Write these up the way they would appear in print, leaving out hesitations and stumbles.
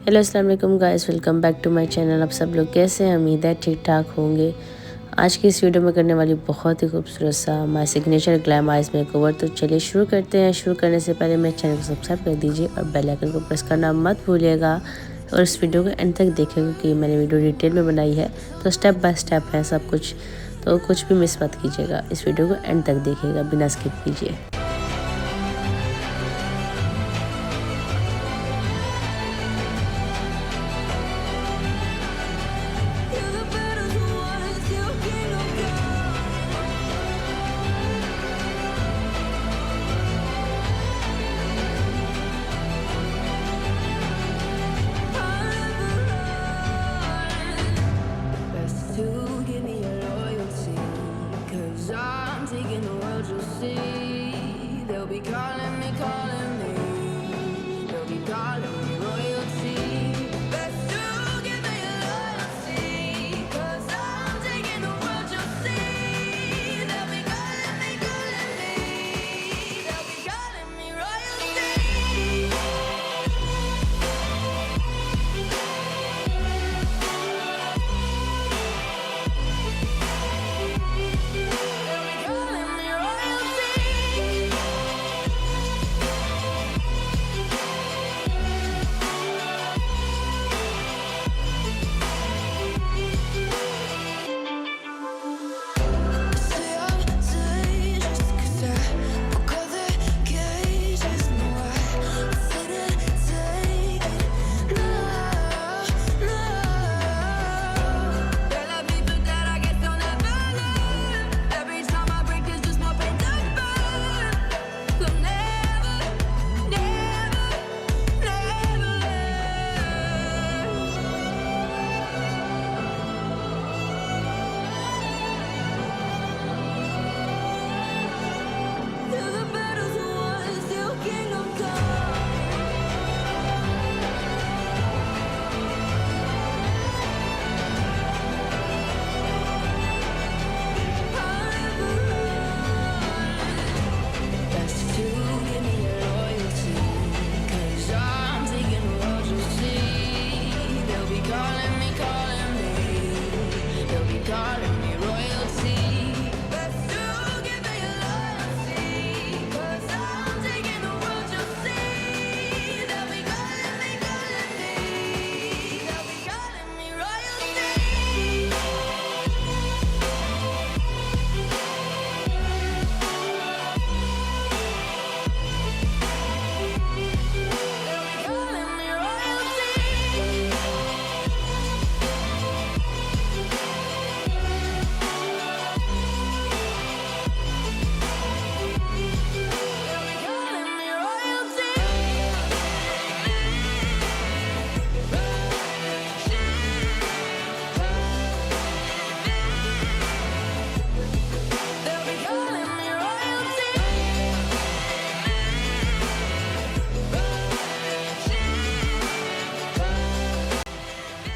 Hello अस्सलाम वालेकुम guys, welcome back to my channel. आप सब लोग कैसे हैं? उम्मीद है ठीक ठाक होंगे। आज की इस वीडियो में करने वाली बहुत ही खूबसूरत सा my signature glam eyes makeover. तो चलिए शुरू करते हैं। शुरू करने से पहले मेरे चैनल को सब्सक्राइब कर दीजिए और बेल आइकन को प्रेस करना मत भूलिएगा और इस वीडियो को एंड तक देखिएगा क्योंकि मैंने वीडियो डिटेल में बनाई है, तो स्टेप बाय स्टेप है सब कुछ, तो कुछ भी मिस मत कीजिएगा। इस वीडियो को एंड तक देखिएगा बिना स्किप कीजिए। They'll be calling me, they'll be calling me royalty. Best to give me your loyalty, 'cause I'm taking the world, you'll see. They'll be calling me, they'll be calling me royalty.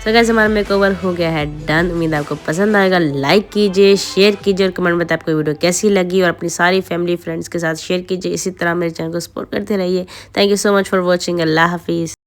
तो guys हमारा makeover हो गया है done. उम्मीद आपको पसंद आएगा। Like कीजिए, शेयर कीजिए और कमेंट में बताइए आपको वीडियो कैसी लगी और अपनी सारी फैमिली फ्रेंड्स के साथ शेयर कीजिए। इसी तरह मेरे चैनल को सपोर्ट करते रहिए। Thank you so much for watching. अल्लाह हाफिज़।